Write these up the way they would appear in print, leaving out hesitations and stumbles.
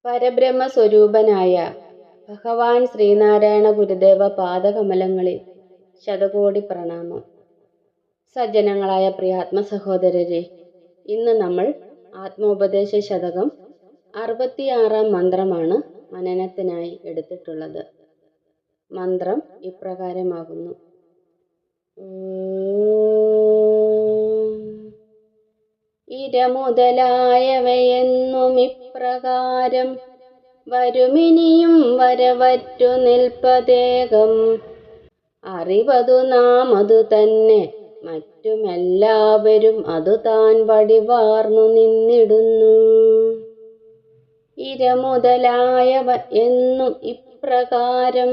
പരബ്രഹ്മ സ്വരൂപനായ ഭഗവാൻ ശ്രീനാരായണ ഗുരുദേവ പാദകമലങ്ങളിൽ ശതകോടി പ്രണാമം. സജ്ജനങ്ങളായ പ്രിയാത്മ സഹോദരരെ, ഇന്ന് നമ്മൾ ആത്മോപദേശ ശതകം 66 മന്ത്രമാണ് മനനത്തിനായി എടുത്തിട്ടുള്ളത്. മന്ത്രം ഇപ്രകാരമാകുന്നു: ഇരമുതലായവയെന്നും ഇപ്രകാരം വരുമിനിയും വരവറ്റു നിൽപ്പതേകം. അറിവതു നാം അതു തന്നെ, മറ്റുമെല്ലാവരും അതു താൻ വടിവാർന്നു നിന്നിടുന്നു. ഇരമുതലായവ എന്നും ഇപ്രകാരം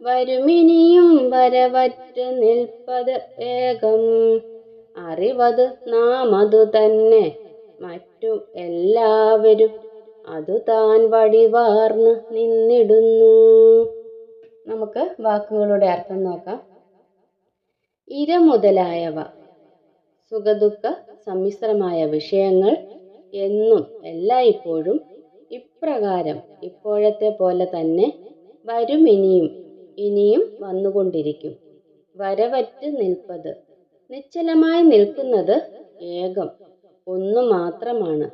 വരുമിനിയും വരവറ്റ് നിൽപ്പത് ഏകം. അറിവത് നാം അതു തന്നെ, മറ്റു എല്ലാവരും അതു താൻ വടിവാർന്ന് നിന്നിടുന്നു. നമുക്ക് വാക്കുകളുടെ അർത്ഥം നോക്കാം. ഇരമുതലായവ, സുഖദുഃഖ സമ്മിശ്രമായ വിഷയങ്ങൾ, എന്നും എല്ലായ്പ്പോഴും, ഇപ്രകാരം ഇപ്പോഴത്തെ പോലെ തന്നെ, വരുമിനിയും ഇനിയും വന്നുകൊണ്ടിരിക്കും. വരവറ്റ് നിൽപ്പത്, നിശ്ചലമായി നിൽക്കുന്നത്, ഏകം ഒന്നു മാത്രമാണ്.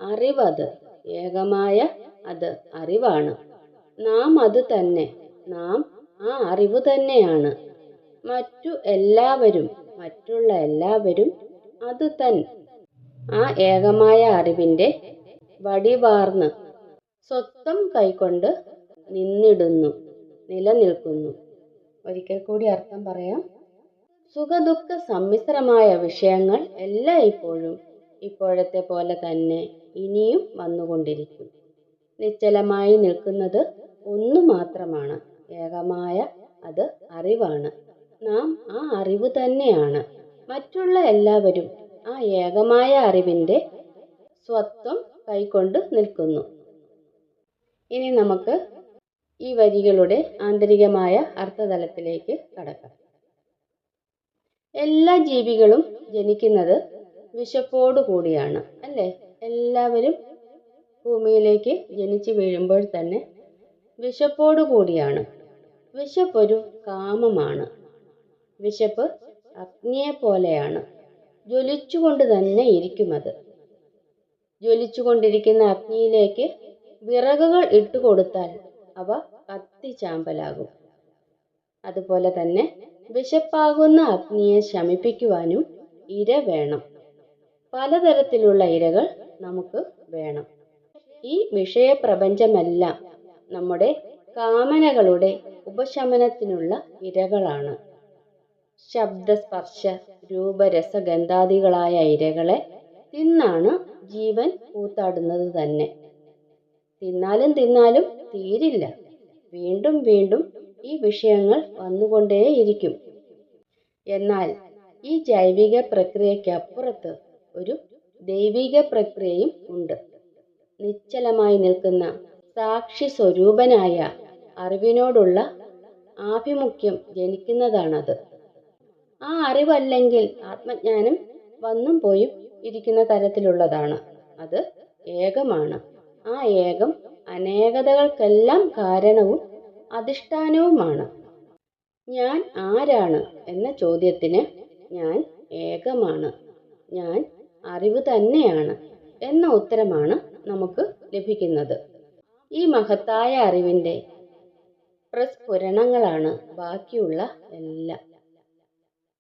അറിവത്, ഏകമായ അത് അറിവാണ്. നാം അത് തന്നെ, നാം ആ അറിവ് തന്നെയാണ്. മറ്റു എല്ലാവരും, മറ്റുള്ള എല്ലാവരും അത് തൻ, ആ ഏകമായ അറിവിൻ്റെ വടിവാർന്ന് സ്വത്വം കൈക്കൊണ്ട് നിന്നിടുന്നു, നിലനിൽക്കുന്നു. ഒരിക്കൽ കൂടി അർത്ഥം പറയാം. സുഖദുഃഖ സമ്മിശ്രമായ വിഷയങ്ങൾ എല്ലായ്പ്പോഴും ഇപ്പോഴത്തെ പോലെ തന്നെ ഇനിയും വന്നുകൊണ്ടിരിക്കും. നിശ്ചലമായി നിൽക്കുന്നത് ഒന്നു മാത്രമാണ്. ഏകമായ അത് അറിവാണ്. നാം ആ അറിവ് തന്നെയാണ്. മറ്റുള്ള എല്ലാവരും ആ ഏകമായ അറിവിൻ്റെ സ്വത്വം കൈക്കൊണ്ട് നിൽക്കുന്നു. ഇനി നമുക്ക് ഈ വരികളുടെ ആന്തരികമായ അർത്ഥതലത്തിലേക്ക് കടക്കാം. എല്ലാ ജീവികളും ജനിക്കുന്നത് വിശപ്പോടു കൂടിയാണ്, അല്ലേ? എല്ലാവരും ഭൂമിയിലേക്ക് ജനിച്ചു വീഴുമ്പോൾ തന്നെ വിശപ്പോടു കൂടിയാണ്. വിശപ്പൊരു കാമമാണ്. വിശപ്പ് അഗ്നിയെപ്പോലെയാണ്. ജ്വലിച്ചുകൊണ്ട് തന്നെ ഇരിക്കുമത്. ജ്വലിച്ചുകൊണ്ടിരിക്കുന്ന അഗ്നിയിലേക്ക് വിറകുകൾ ഇട്ടുകൊടുത്താൽ അവ കത്തിച്ചാമ്പലാകും. അതുപോലെ തന്നെ വിശപ്പാകുന്ന അഗ്നിയെ ശമിപ്പിക്കുവാനും ഇര വേണം. പലതരത്തിലുള്ള ഇരകൾ നമുക്ക് വേണം. ഈ വിഷയപ്രപഞ്ചമെല്ലാം നമ്മുടെ കാമനകളുടെ ഉപശമനത്തിനുള്ള ഇരകളാണ്. ശബ്ദസ്പർശ രൂപരസഗന്ധാദികളായ ഇരകളെ തിന്നാണ് ജീവൻ കൂത്താടുന്നത് തന്നെ. തിന്നാലും തിന്നാലും തീരില്ല. വീണ്ടും വീണ്ടും ഈ വിഷയങ്ങൾ വന്നുകൊണ്ടേയിരിക്കും. എന്നാൽ ഈ ജൈവിക പ്രക്രിയയ്ക്കപ്പുറത്ത് ഒരു ദൈവിക പ്രക്രിയയും ഉണ്ട്. നിശ്ചലമായി നിൽക്കുന്ന സാക്ഷി സ്വരൂപനായ അറിവിനോടുള്ള ആഭിമുഖ്യം ജനിക്കുന്നതാണത്. ആ അറിവല്ലെങ്കിൽ ആത്മജ്ഞാനം വന്നും പോയും ഇരിക്കുന്ന തരത്തിലുള്ളതാണ്. അത് ഏകമാണ്. ആ ഏകം അനേകതകൾക്കെല്ലാം കാരണവും അധിഷ്ഠാനവുമാണ്. ഞാൻ ആരാണ് എന്ന ചോദ്യത്തിന് ഞാൻ ഏകമാണ്, ഞാൻ അറിവ് തന്നെയാണ് എന്ന ഉത്തരമാണ് നമുക്ക് ലഭിക്കുന്നത്. ഈ മഹത്തായ അറിവിൻ്റെ പ്രസ്ഫുരണങ്ങളാണ് ബാക്കിയുള്ള എല്ലാം.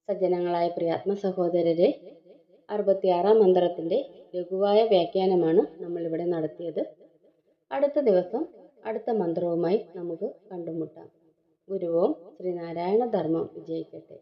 സജ്ജനങ്ങളായ പ്രിയാത്മ സഹോദരരെ, 66 മന്ത്രത്തിൻ്റെ ലഘുവായ വ്യാഖ്യാനമാണ് നമ്മളിവിടെ നടത്തിയത്. അടുത്ത ദിവസം അടുത്ത മന്ത്രവുമായി നമുക്ക് കണ്ടുമുട്ടാം. ഗുരുവോം ശ്രീനാരായണ ധർമ്മം വിജയിക്കട്ടെ.